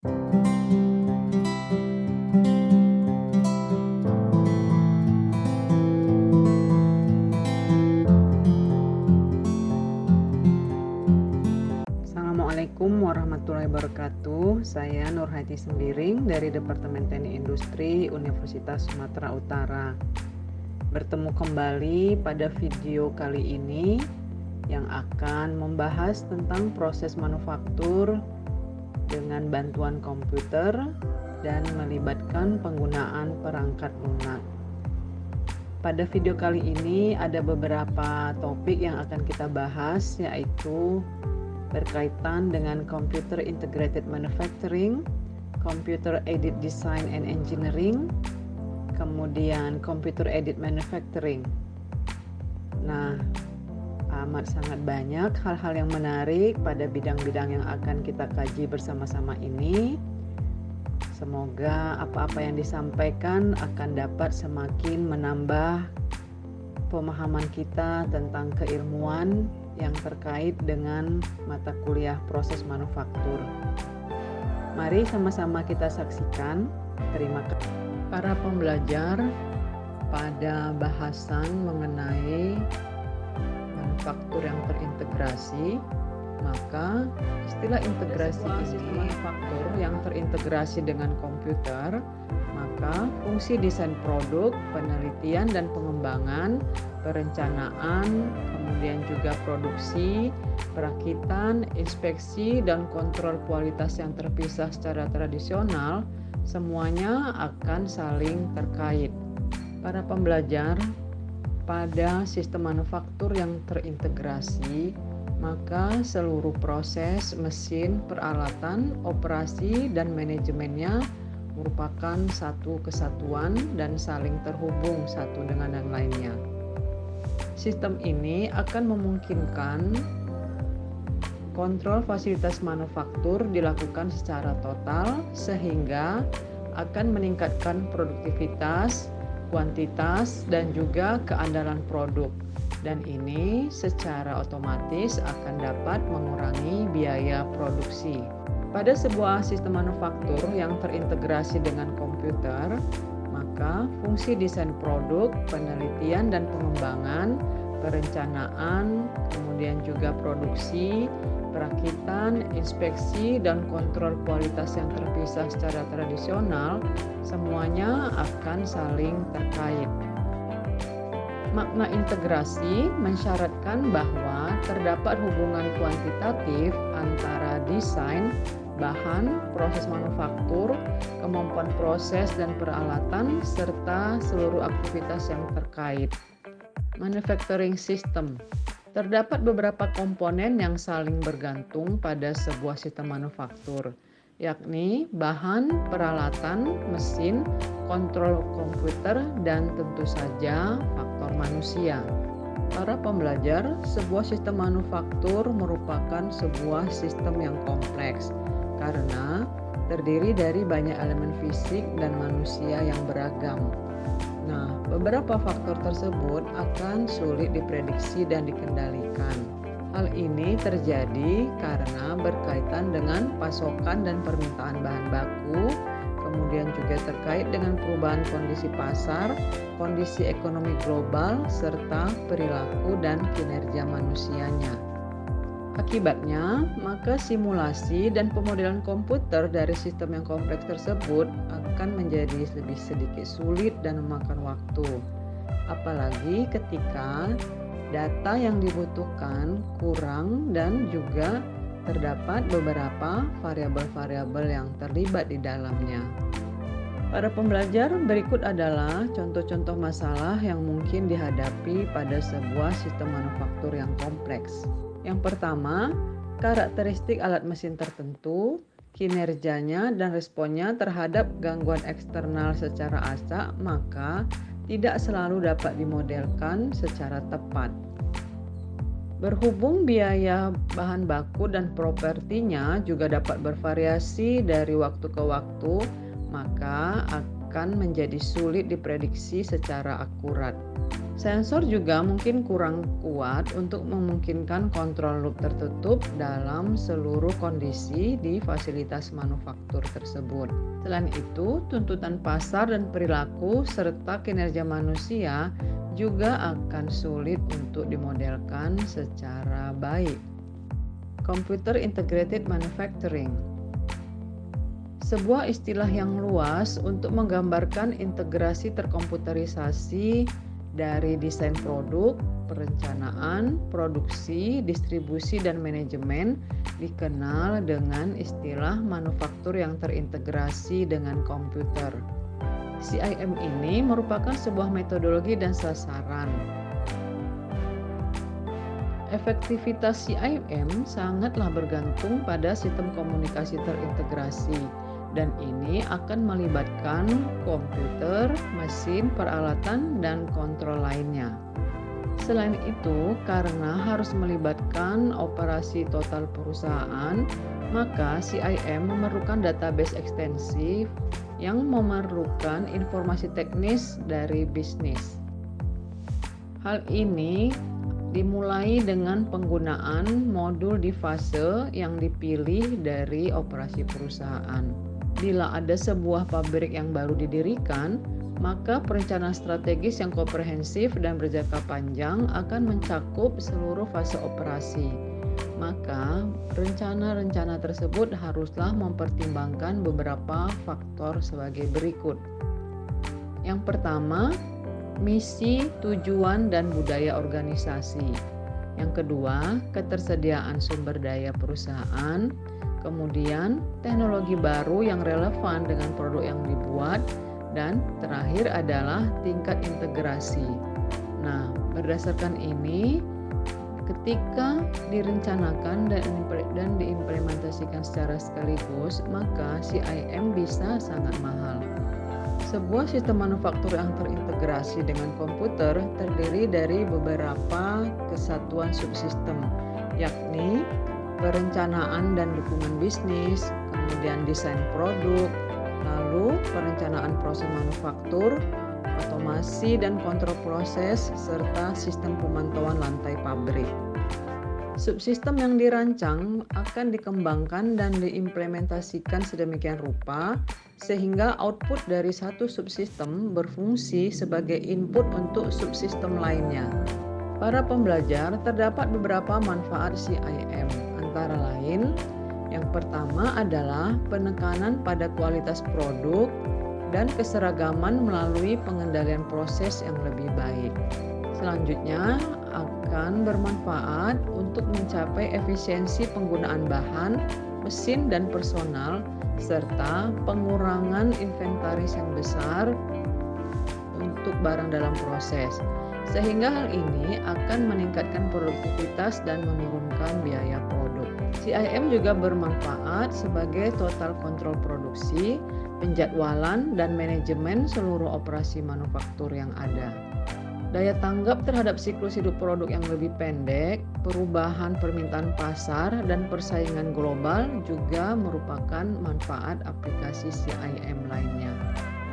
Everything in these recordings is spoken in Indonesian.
Assalamualaikum warahmatullahi wabarakatuh. Saya Nurhayati Sembiring dari Departemen Teknik Industri Universitas Sumatera Utara. Bertemu kembali pada video kali ini yang akan membahas tentang proses manufaktur dengan bantuan komputer dan melibatkan penggunaan perangkat lunak. Pada video kali ini ada beberapa topik yang akan kita bahas, yaitu berkaitan dengan Computer Integrated Manufacturing, Computer Aided Design and Engineering, kemudian Computer Aided Manufacturing. Nah, amat sangat banyak hal-hal yang menarik pada bidang-bidang yang akan kita kaji bersama-sama ini. Semoga apa-apa yang disampaikan akan dapat semakin menambah pemahaman kita tentang keilmuan yang terkait dengan mata kuliah proses manufaktur. Mari sama-sama kita saksikan. Terima kasih para pembelajar pada bahasan mengenai manufaktur yang terintegrasi. Maka istilah integrasi ini manufaktur yang terintegrasi dengan komputer, maka fungsi desain produk, penelitian dan pengembangan, perencanaan, kemudian juga produksi, perakitan, inspeksi dan kontrol kualitas yang terpisah secara tradisional, semuanya akan saling terkait. Para pembelajar, pada sistem manufaktur yang terintegrasi, maka seluruh proses, mesin, peralatan, operasi, dan manajemennya merupakan satu kesatuan dan saling terhubung satu dengan yang lainnya. Sistem ini akan memungkinkan kontrol fasilitas manufaktur dilakukan secara total sehingga akan meningkatkan produktivitas, kuantitas, dan juga keandalan produk. Dan ini secara otomatis akan dapat mengurangi biaya produksi. Pada sebuah sistem manufaktur yang terintegrasi dengan komputer, maka fungsi desain produk, penelitian dan pengembangan, perencanaan, kemudian juga produksi, perakitan, inspeksi dan kontrol kualitas yang terpisah secara tradisional, semuanya akan saling terkait. Makna integrasi mensyaratkan bahwa terdapat hubungan kuantitatif antara desain, bahan, proses manufaktur, kemampuan proses dan peralatan, serta seluruh aktivitas yang terkait. Manufacturing system. Terdapat beberapa komponen yang saling bergantung pada sebuah sistem manufaktur, yakni bahan, peralatan, mesin, kontrol komputer, dan tentu saja faktor manusia. Para pembelajar, sebuah sistem manufaktur merupakan sebuah sistem yang kompleks karena terdiri dari banyak elemen fisik dan manusia yang beragam. Nah, beberapa faktor tersebut akan sulit diprediksi dan dikendalikan. Hal ini terjadi karena berkaitan dengan pasokan dan permintaan bahan baku, kemudian juga terkait dengan perubahan kondisi pasar, kondisi ekonomi global, serta perilaku dan kinerja manusianya. Akibatnya, maka simulasi dan pemodelan komputer dari sistem yang kompleks tersebut akan menjadi lebih sedikit sulit dan memakan waktu. Apalagi ketika data yang dibutuhkan kurang dan juga terdapat beberapa variabel-variabel yang terlibat di dalamnya. Para pembelajar, berikut adalah contoh-contoh masalah yang mungkin dihadapi pada sebuah sistem manufaktur yang kompleks. Yang pertama, karakteristik alat mesin tertentu, kinerjanya dan responnya terhadap gangguan eksternal secara acak, maka tidak selalu dapat dimodelkan secara tepat. Berhubung biaya bahan baku dan propertinya juga dapat bervariasi dari waktu ke waktu, maka akan menjadi sulit diprediksi secara akurat. Sensor juga mungkin kurang kuat untuk memungkinkan kontrol loop tertutup dalam seluruh kondisi di fasilitas manufaktur tersebut. Selain itu, tuntutan pasar dan perilaku serta kinerja manusia juga akan sulit untuk dimodelkan secara baik. Computer Integrated Manufacturing, sebuah istilah yang luas untuk menggambarkan integrasi terkomputerisasi dari desain produk, perencanaan, produksi, distribusi, dan manajemen, dikenal dengan istilah manufaktur yang terintegrasi dengan komputer. CIM ini merupakan sebuah metodologi dan sasaran. Efektivitas CIM sangatlah bergantung pada sistem komunikasi terintegrasi, dan ini akan melibatkan komputer, mesin, peralatan, dan kontrol lainnya. Selain itu, karena harus melibatkan operasi total perusahaan, maka CIM memerlukan database ekstensif yang memerlukan informasi teknis dari bisnis. Hal ini dimulai dengan penggunaan modul di fase yang dipilih dari operasi perusahaan. Bila ada sebuah pabrik yang baru didirikan, maka perencanaan strategis yang komprehensif dan berjangka panjang akan mencakup seluruh fase operasi. Maka, rencana-rencana tersebut haruslah mempertimbangkan beberapa faktor sebagai berikut. Yang pertama, misi, tujuan, dan budaya organisasi. Yang kedua, ketersediaan sumber daya perusahaan. Kemudian, teknologi baru yang relevan dengan produk yang dibuat, dan terakhir adalah tingkat integrasi. Nah, berdasarkan ini, ketika direncanakan dan diimplementasikan secara sekaligus, maka CIM bisa sangat mahal. Sebuah sistem manufaktur yang terintegrasi dengan komputer terdiri dari beberapa kesatuan subsistem, yakni perencanaan dan dukungan bisnis, kemudian desain produk, lalu perencanaan proses manufaktur, otomasi dan kontrol proses, serta sistem pemantauan lantai pabrik. Subsistem yang dirancang akan dikembangkan dan diimplementasikan sedemikian rupa sehingga output dari satu subsistem berfungsi sebagai input untuk subsistem lainnya. Para pembelajar, terdapat beberapa manfaat CIM, antara lain yang pertama adalah penekanan pada kualitas produk dan keseragaman melalui pengendalian proses yang lebih baik. Selanjutnya akan bermanfaat untuk mencapai efisiensi penggunaan bahan, mesin, dan personal, serta pengurangan inventaris yang besar untuk barang dalam proses. Sehingga hal ini akan meningkatkan produktivitas dan menurunkan biaya produk. CIM juga bermanfaat sebagai total kontrol produksi, penjadwalan, dan manajemen seluruh operasi manufaktur yang ada. Daya tanggap terhadap siklus hidup produk yang lebih pendek, perubahan permintaan pasar, dan persaingan global juga merupakan manfaat aplikasi CIM lainnya.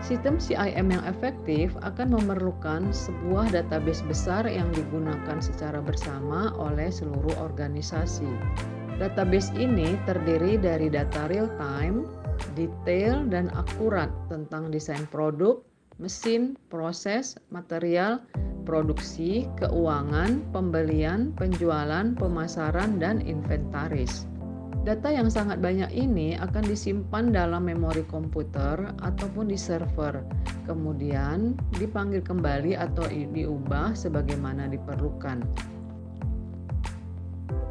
Sistem CIM yang efektif akan memerlukan sebuah database besar yang digunakan secara bersama oleh seluruh organisasi. Database ini terdiri dari data real-time, detail, dan akurat tentang desain produk, mesin, proses, material, produksi, keuangan, pembelian, penjualan, pemasaran, dan inventaris. Data yang sangat banyak ini akan disimpan dalam memori komputer ataupun di server, kemudian dipanggil kembali atau diubah sebagaimana diperlukan.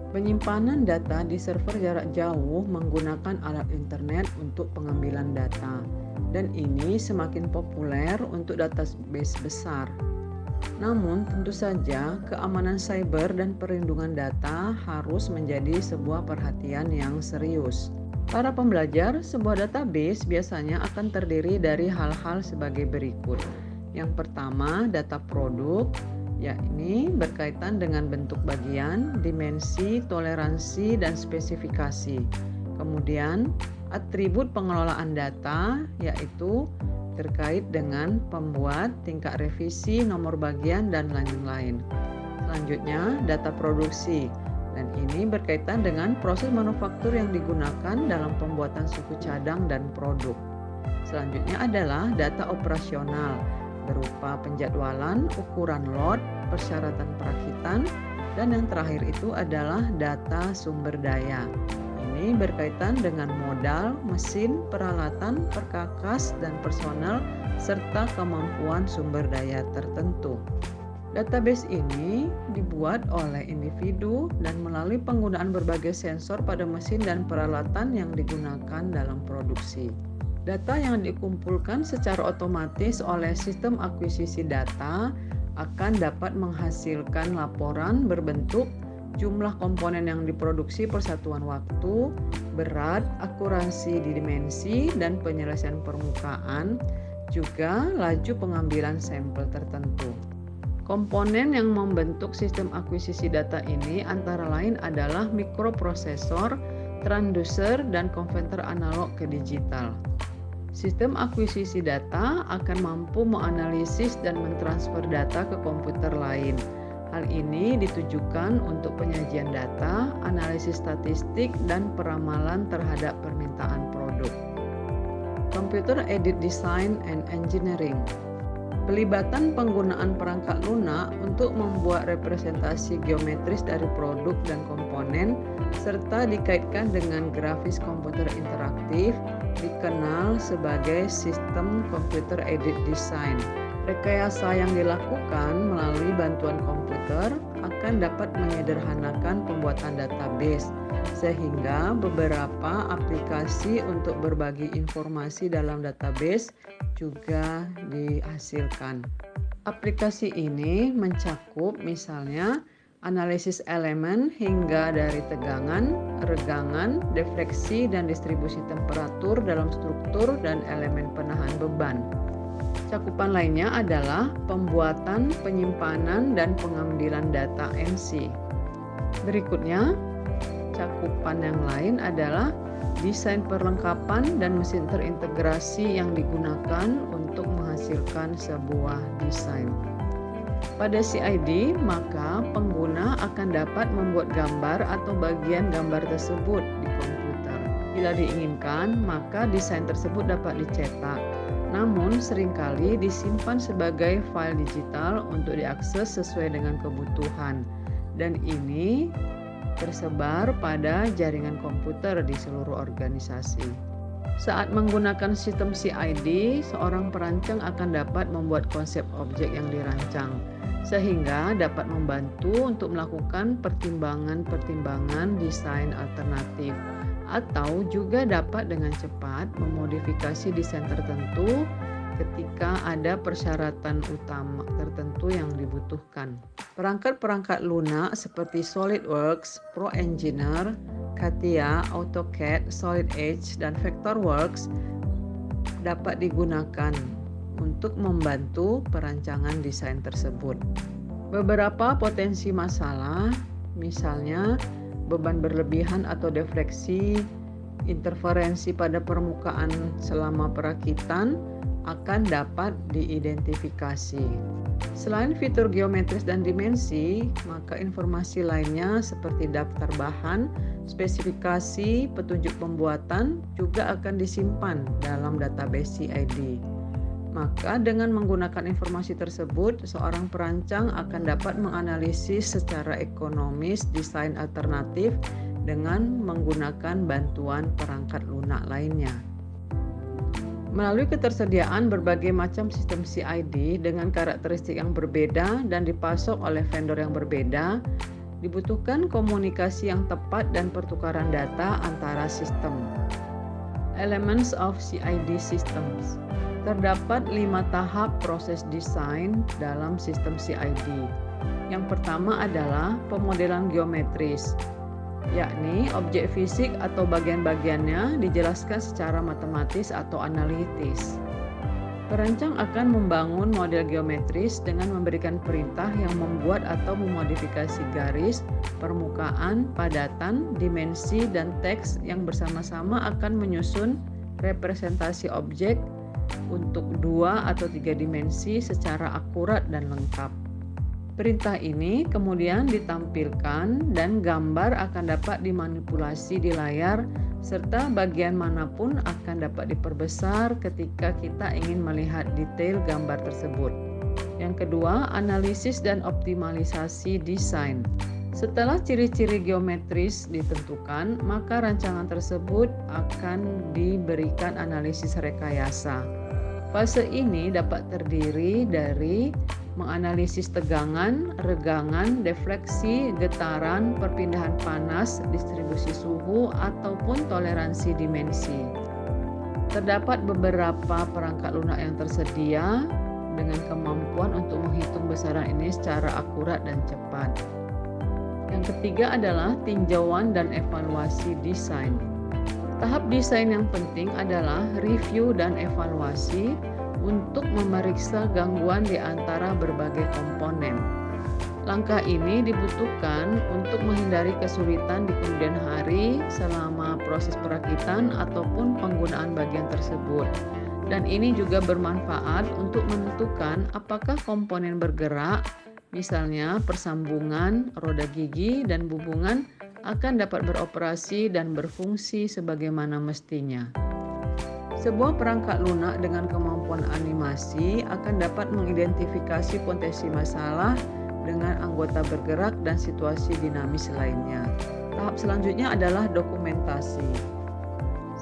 Penyimpanan data di server jarak jauh menggunakan alat internet untuk pengambilan data, dan ini semakin populer untuk database besar. Namun, tentu saja keamanan cyber dan perlindungan data harus menjadi sebuah perhatian yang serius. Para pembelajar, sebuah database biasanya akan terdiri dari hal-hal sebagai berikut. Yang pertama, data produk, yakni berkaitan dengan bentuk bagian, dimensi, toleransi, dan spesifikasi. Kemudian, atribut pengelolaan data, yaitu terkait dengan pembuat, tingkat revisi, nomor bagian, dan lain-lain. Selanjutnya, data produksi. Dan ini berkaitan dengan proses manufaktur yang digunakan dalam pembuatan suku cadang dan produk. Selanjutnya adalah data operasional berupa penjadwalan, ukuran lot, persyaratan perakitan, dan yang terakhir itu adalah data sumber daya. Ini berkaitan dengan modal, mesin, peralatan, perkakas, dan personel, serta kemampuan sumber daya tertentu. Database ini dibuat oleh individu dan melalui penggunaan berbagai sensor pada mesin dan peralatan yang digunakan dalam produksi. Data yang dikumpulkan secara otomatis oleh sistem akuisisi data akan dapat menghasilkan laporan berbentuk jumlah komponen yang diproduksi per satuan waktu, berat, akurasi di dimensi, dan penyelesaian permukaan, juga laju pengambilan sampel tertentu. Komponen yang membentuk sistem akuisisi data ini antara lain adalah mikroprosesor, transducer, dan konverter analog ke digital. Sistem akuisisi data akan mampu menganalisis dan mentransfer data ke komputer lain. Hal ini ditujukan untuk penyajian data, analisis statistik, dan peramalan terhadap permintaan produk. Computer Aided Design and Engineering. Pelibatan penggunaan perangkat lunak untuk membuat representasi geometris dari produk dan komponen serta dikaitkan dengan grafis komputer interaktif dikenal sebagai sistem computer aided design. Rekayasa yang dilakukan melalui bantuan komputer akan dapat menyederhanakan pembuatan database sehingga beberapa aplikasi untuk berbagi informasi dalam database juga dihasilkan. Aplikasi ini mencakup misalnya analisis elemen hingga dari tegangan, regangan, defleksi, dan distribusi temperatur dalam struktur dan elemen penahan beban. Cakupan lainnya adalah pembuatan, penyimpanan, dan pengambilan data MC. Berikutnya, cakupan yang lain adalah desain perlengkapan dan mesin terintegrasi yang digunakan untuk menghasilkan sebuah desain. Pada CID, maka pengguna akan dapat membuat gambar atau bagian gambar tersebut di komputer. Bila diinginkan, maka desain tersebut dapat dicetak. Namun seringkali disimpan sebagai file digital untuk diakses sesuai dengan kebutuhan. Dan ini tersebar pada jaringan komputer di seluruh organisasi. Saat menggunakan sistem CID, seorang perancang akan dapat membuat konsep objek yang dirancang, sehingga dapat membantu untuk melakukan pertimbangan-pertimbangan desain alternatif, atau juga dapat dengan cepat memodifikasi desain tertentu ketika ada persyaratan utama tertentu yang dibutuhkan. Perangkat-perangkat lunak seperti SolidWorks, ProEngineer, CATIA, AutoCAD, Solid Edge, dan Vectorworks dapat digunakan untuk membantu perancangan desain tersebut. Beberapa potensi masalah, misalnya beban berlebihan atau defleksi, interferensi pada permukaan selama perakitan, akan dapat diidentifikasi. Selain fitur geometris dan dimensi, maka informasi lainnya seperti daftar bahan, spesifikasi, petunjuk pembuatan juga akan disimpan dalam database CID. Maka dengan menggunakan informasi tersebut, seorang perancang akan dapat menganalisis secara ekonomis desain alternatif dengan menggunakan bantuan perangkat lunak lainnya. Melalui ketersediaan berbagai macam sistem CID dengan karakteristik yang berbeda dan dipasok oleh vendor yang berbeda, dibutuhkan komunikasi yang tepat dan pertukaran data antara sistem. Elements of CID systems. Terdapat 5 tahap proses desain dalam sistem CID. Yang pertama adalah pemodelan geometris, yakni objek fisik atau bagian-bagiannya dijelaskan secara matematis atau analitis. Perancang akan membangun model geometris dengan memberikan perintah yang membuat atau memodifikasi garis, permukaan, padatan, dimensi, dan teks yang bersama-sama akan menyusun representasi objek untuk 2 atau 3 dimensi secara akurat dan lengkap. Perintah ini kemudian ditampilkan dan gambar akan dapat dimanipulasi di layar serta bagian manapun akan dapat diperbesar ketika kita ingin melihat detail gambar tersebut. Yang kedua, analisis dan optimalisasi desain. Setelah ciri-ciri geometris ditentukan, maka rancangan tersebut akan diberikan analisis rekayasa. Fase ini dapat terdiri dari menganalisis tegangan, regangan, defleksi, getaran, perpindahan panas, distribusi suhu, ataupun toleransi dimensi. Terdapat beberapa perangkat lunak yang tersedia dengan kemampuan untuk menghitung besaran ini secara akurat dan cepat. Yang ketiga adalah tinjauan dan evaluasi desain. Tahap desain yang penting adalah review dan evaluasi untuk memeriksa gangguan di antara berbagai komponen. Langkah ini dibutuhkan untuk menghindari kesulitan di kemudian hari selama proses perakitan ataupun penggunaan bagian tersebut. Dan ini juga bermanfaat untuk menentukan apakah komponen bergerak, misalnya persambungan, roda gigi, dan bubungan akan dapat beroperasi dan berfungsi sebagaimana mestinya. Sebuah perangkat lunak dengan kemampuan animasi akan dapat mengidentifikasi potensi masalah dengan anggota bergerak dan situasi dinamis lainnya. Tahap selanjutnya adalah dokumentasi.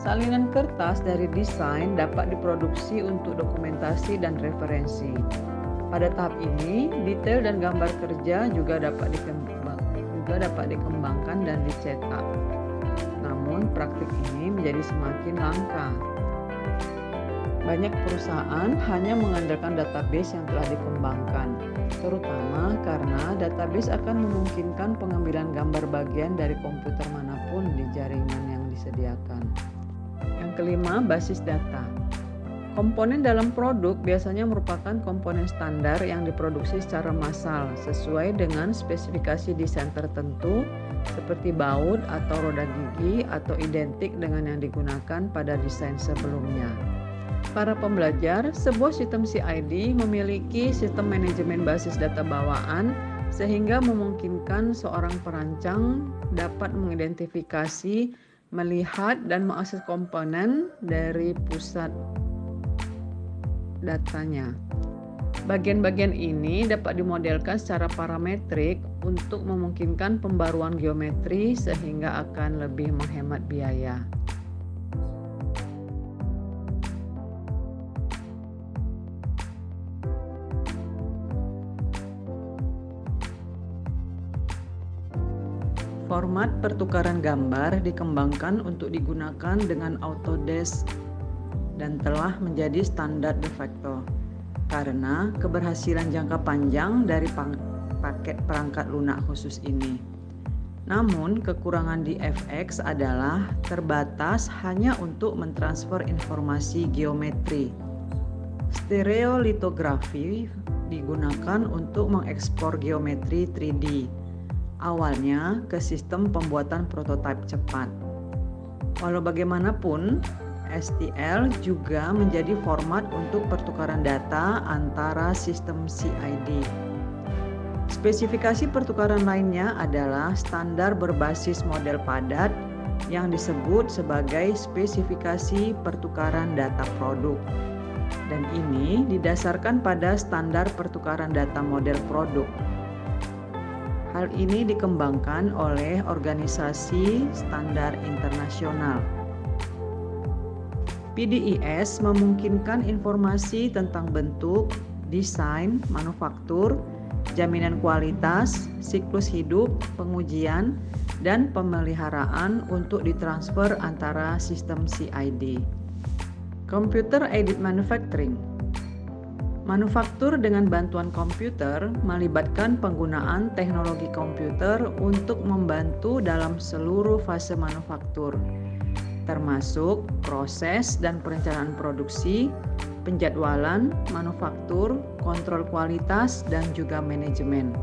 Salinan kertas dari desain dapat diproduksi untuk dokumentasi dan referensi. Pada tahap ini, detail dan gambar kerja juga dapat dikembangkan dan dicetak. Namun, praktik ini menjadi semakin langka. Banyak perusahaan hanya mengandalkan database yang telah dikembangkan, terutama karena database akan memungkinkan pengambilan gambar bagian dari komputer manapun di jaringan yang disediakan. Yang kelima, basis data. Komponen dalam produk biasanya merupakan komponen standar yang diproduksi secara massal sesuai dengan spesifikasi desain tertentu seperti baut atau roda gigi atau identik dengan yang digunakan pada desain sebelumnya. Para pembelajar, sebuah sistem CID memiliki sistem manajemen basis data bawaan sehingga memungkinkan seorang perancang dapat mengidentifikasi, melihat, dan mengakses komponen dari pusat datanya. Bagian-bagian ini dapat dimodelkan secara parametrik untuk memungkinkan pembaruan geometri sehingga akan lebih menghemat biaya. Format pertukaran gambar dikembangkan untuk digunakan dengan Autodesk dan telah menjadi standar de facto karena keberhasilan jangka panjang dari paket perangkat lunak khusus ini. Namun, kekurangan di FX adalah terbatas hanya untuk mentransfer informasi geometri. Stereolitografi digunakan untuk mengekspor geometri 3D. Awalnya ke sistem pembuatan prototipe cepat. Walau bagaimanapun, STL juga menjadi format untuk pertukaran data antara sistem CID. Spesifikasi pertukaran lainnya adalah standar berbasis model padat yang disebut sebagai spesifikasi pertukaran data produk. Dan ini didasarkan pada standar pertukaran data model produk. Hal ini dikembangkan oleh organisasi standar internasional. PDIS memungkinkan informasi tentang bentuk, desain, manufaktur, jaminan kualitas, siklus hidup, pengujian, dan pemeliharaan untuk ditransfer antara sistem CID. Computer Aided Manufacturing. Manufaktur dengan bantuan komputer melibatkan penggunaan teknologi komputer untuk membantu dalam seluruh fase manufaktur, termasuk proses dan perencanaan produksi, penjadwalan, manufaktur, kontrol kualitas, dan juga manajemen.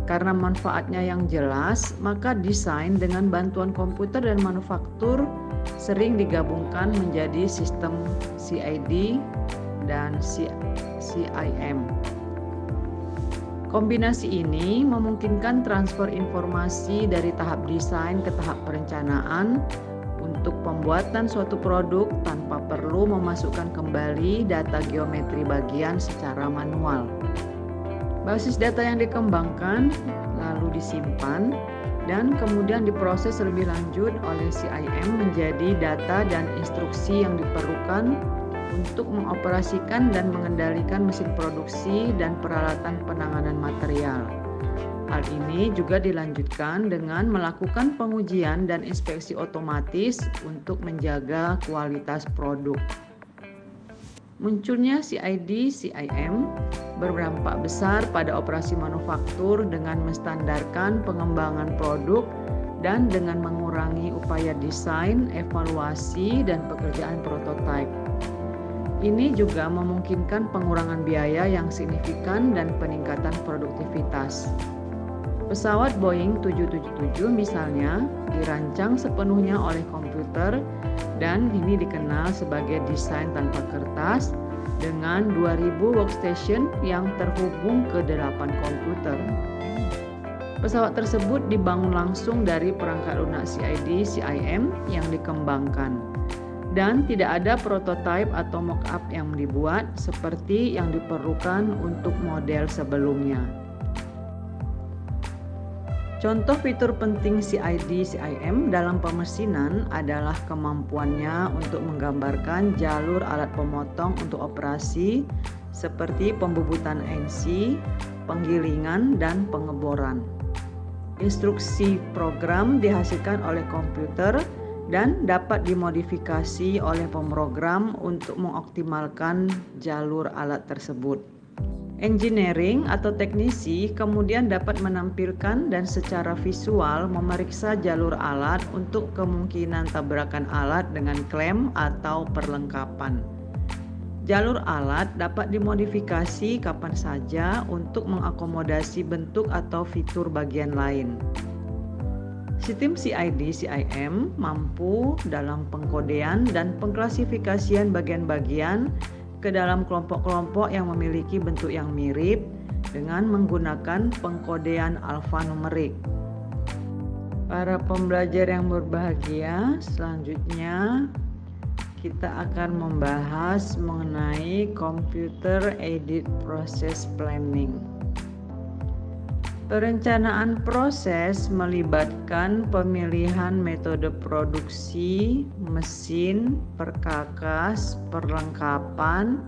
Karena manfaatnya yang jelas, maka desain dengan bantuan komputer dan manufaktur sering digabungkan menjadi sistem CID dan CIM. Kombinasi ini memungkinkan transfer informasi dari tahap desain ke tahap perencanaan untuk pembuatan suatu produk tanpa perlu memasukkan kembali data geometri bagian secara manual. Basis data yang dikembangkan lalu disimpan dan kemudian diproses lebih lanjut oleh CIM menjadi data dan instruksi yang diperlukan untuk mengoperasikan dan mengendalikan mesin produksi dan peralatan penanganan material. Hal ini juga dilanjutkan dengan melakukan pengujian dan inspeksi otomatis untuk menjaga kualitas produk. Munculnya CID, CIM berdampak besar pada operasi manufaktur dengan menstandarkan pengembangan produk dan dengan mengurangi upaya desain, evaluasi, dan pekerjaan prototipe. Ini juga memungkinkan pengurangan biaya yang signifikan dan peningkatan produktivitas. Pesawat Boeing 777 misalnya dirancang sepenuhnya oleh komputer dan ini dikenal sebagai desain tanpa kertas dengan 2000 workstation yang terhubung ke 8 komputer. Pesawat tersebut dibangun langsung dari perangkat lunak CID, CIM yang dikembangkan. Dan tidak ada prototipe atau mock-up yang dibuat seperti yang diperlukan untuk model sebelumnya. Contoh fitur penting CID CIM dalam pemesinan adalah kemampuannya untuk menggambarkan jalur alat pemotong untuk operasi seperti pembubutan NC, penggilingan, dan pengeboran. Instruksi program dihasilkan oleh komputer dan dapat dimodifikasi oleh pemrogram untuk mengoptimalkan jalur alat tersebut. Engineering atau teknisi kemudian dapat menampilkan dan secara visual memeriksa jalur alat untuk kemungkinan tabrakan alat dengan klem atau perlengkapan. Jalur alat dapat dimodifikasi kapan saja untuk mengakomodasi bentuk atau fitur bagian lain. Sistem CID CIM mampu dalam pengkodean dan pengklasifikasian bagian-bagian ke dalam kelompok-kelompok yang memiliki bentuk yang mirip dengan menggunakan pengkodean alfanumerik. Para pembelajar yang berbahagia, selanjutnya kita akan membahas mengenai Computer Aided Process Planning. Perencanaan proses melibatkan pemilihan metode produksi, mesin, perkakas, perlengkapan,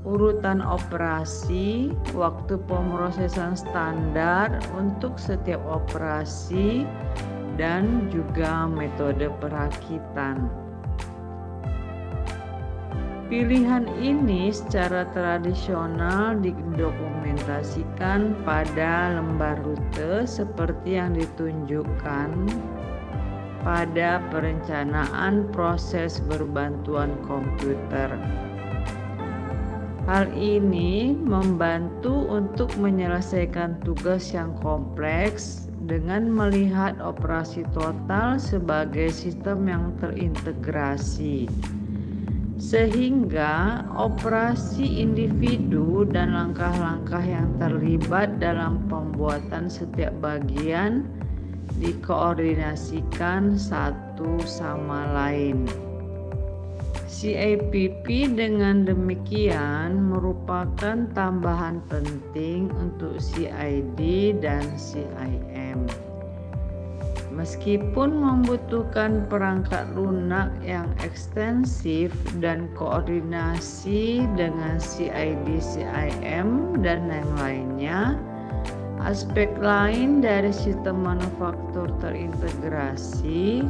urutan operasi, waktu pemrosesan standar untuk setiap operasi, dan juga metode perakitan. Pilihan ini secara tradisional didokumentasikan pada lembar rute seperti yang ditunjukkan pada perencanaan proses berbantuan komputer. Hal ini membantu untuk menyelesaikan tugas yang kompleks dengan melihat operasi total sebagai sistem yang terintegrasi. Sehingga operasi individu dan langkah-langkah yang terlibat dalam pembuatan setiap bagian dikoordinasikan satu sama lain. CAPP dengan demikian merupakan tambahan penting untuk CID dan CIM. Meskipun membutuhkan perangkat lunak yang ekstensif dan koordinasi dengan CID, CIM, dan yang lainnya, aspek lain dari sistem manufaktur terintegrasi,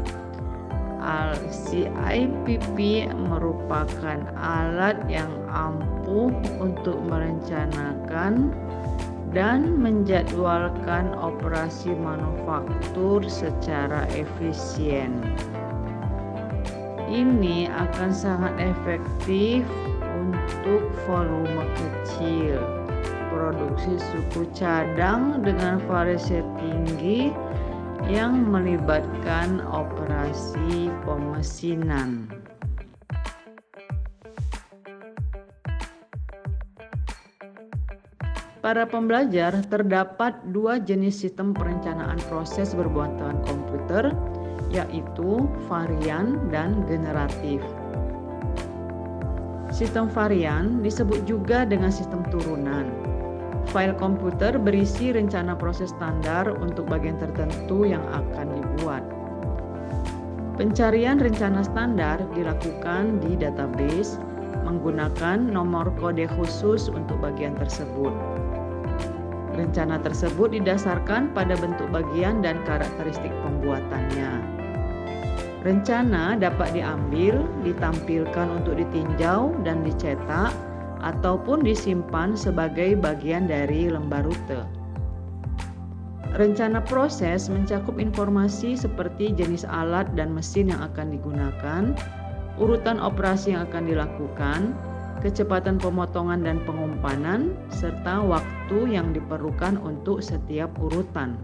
CIPP merupakan alat yang ampuh untuk merencanakan dan menjadwalkan operasi manufaktur secara efisien. Ini akan sangat efektif untuk volume kecil produksi suku cadang dengan variasi tinggi yang melibatkan operasi pemesinan. Para pembelajar, terdapat dua jenis sistem perencanaan proses berbantuan komputer, yaitu varian dan generatif. Sistem varian disebut juga dengan sistem turunan. File komputer berisi rencana proses standar untuk bagian tertentu yang akan dibuat. Pencarian rencana standar dilakukan di database menggunakan nomor kode khusus untuk bagian tersebut. Rencana tersebut didasarkan pada bentuk bagian dan karakteristik pembuatannya. Rencana dapat diambil, ditampilkan untuk ditinjau dan dicetak, ataupun disimpan sebagai bagian dari lembar rute. Rencana proses mencakup informasi seperti jenis alat dan mesin yang akan digunakan, urutan operasi yang akan dilakukan, kecepatan pemotongan dan pengumpanan, serta waktu yang diperlukan untuk setiap urutan.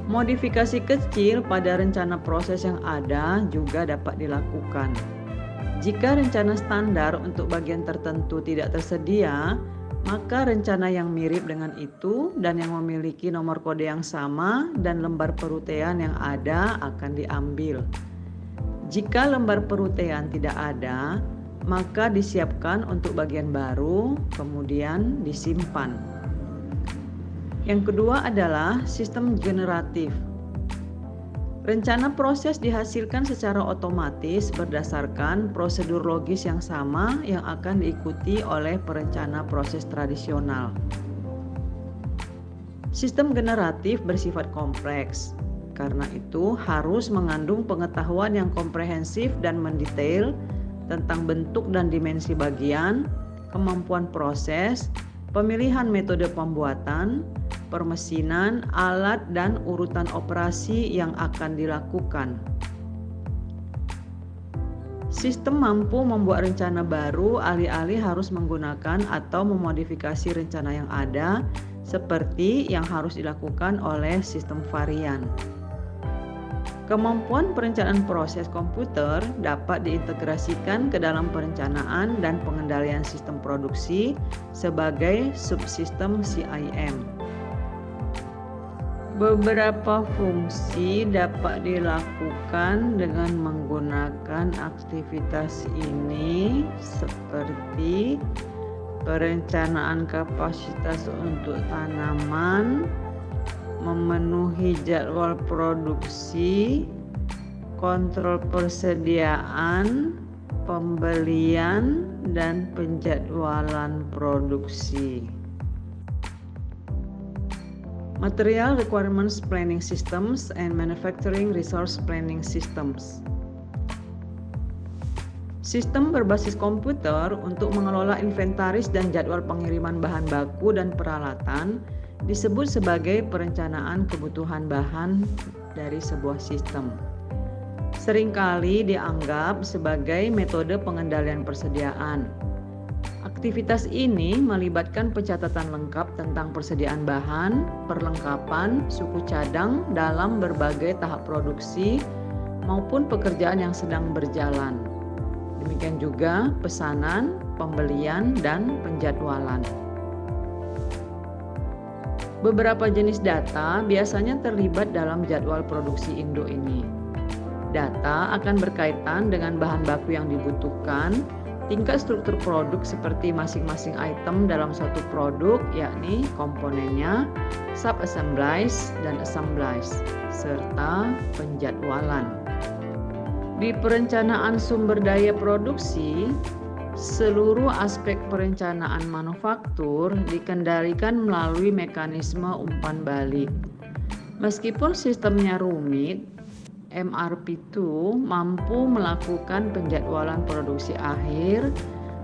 Modifikasi kecil pada rencana proses yang ada juga dapat dilakukan. Jika rencana standar untuk bagian tertentu tidak tersedia, maka rencana yang mirip dengan itu dan yang memiliki nomor kode yang sama dan lembar perutaian yang ada akan diambil. Jika lembar perutaian tidak ada, maka disiapkan untuk bagian baru, kemudian disimpan. Yang kedua adalah sistem generatif. Rencana proses dihasilkan secara otomatis berdasarkan prosedur logis yang sama yang akan diikuti oleh perencana proses tradisional. Sistem generatif bersifat kompleks, karena itu harus mengandung pengetahuan yang komprehensif dan mendetail tentang bentuk dan dimensi bagian, kemampuan proses, pemilihan metode pembuatan, permesinan, alat, dan urutan operasi yang akan dilakukan. Sistem mampu membuat rencana baru alih-alih harus menggunakan atau memodifikasi rencana yang ada, seperti yang harus dilakukan oleh sistem varian. Kemampuan perencanaan proses komputer dapat diintegrasikan ke dalam perencanaan dan pengendalian sistem produksi sebagai subsistem CIM. Beberapa fungsi dapat dilakukan dengan menggunakan aktivitas ini, seperti perencanaan kapasitas untuk tanaman, memenuhi jadwal produksi, kontrol persediaan, pembelian, dan penjadwalan produksi. Material Requirements Planning Systems and Manufacturing Resource Planning Systems. Sistem berbasis komputer untuk mengelola inventaris dan jadwal pengiriman bahan baku dan peralatan disebut sebagai perencanaan kebutuhan bahan dari sebuah sistem. Seringkali dianggap sebagai metode pengendalian persediaan. Aktivitas ini melibatkan pencatatan lengkap tentang persediaan bahan, perlengkapan, suku cadang dalam berbagai tahap produksi maupun pekerjaan yang sedang berjalan. Demikian juga pesanan, pembelian, dan penjadwalan. Beberapa jenis data biasanya terlibat dalam jadwal produksi induk ini. Data akan berkaitan dengan bahan baku yang dibutuhkan, tingkat struktur produk seperti masing-masing item dalam suatu produk, yakni komponennya, sub-assemblies, dan assemblies, serta penjadwalan. Di perencanaan sumber daya produksi, seluruh aspek perencanaan manufaktur dikendalikan melalui mekanisme umpan balik. Meskipun sistemnya rumit, MRP2 mampu melakukan penjadwalan produksi akhir,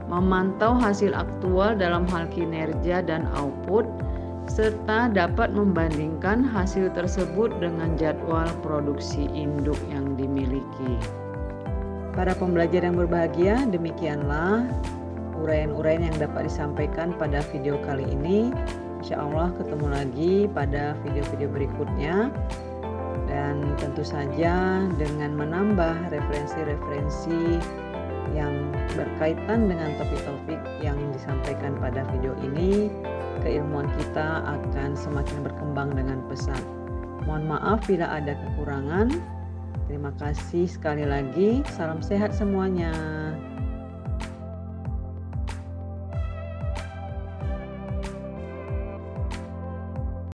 memantau hasil aktual dalam hal kinerja dan output, serta dapat membandingkan hasil tersebut dengan jadwal produksi induk yang dimiliki. Para pembelajar yang berbahagia, demikianlah uraian-uraian yang dapat disampaikan pada video kali ini. Insya Allah ketemu lagi pada video-video berikutnya. Dan tentu saja dengan menambah referensi-referensi yang berkaitan dengan topik-topik yang disampaikan pada video ini, keilmuan kita akan semakin berkembang dengan pesat. Mohon maaf bila ada kekurangan. Terima kasih sekali lagi. Salam sehat semuanya.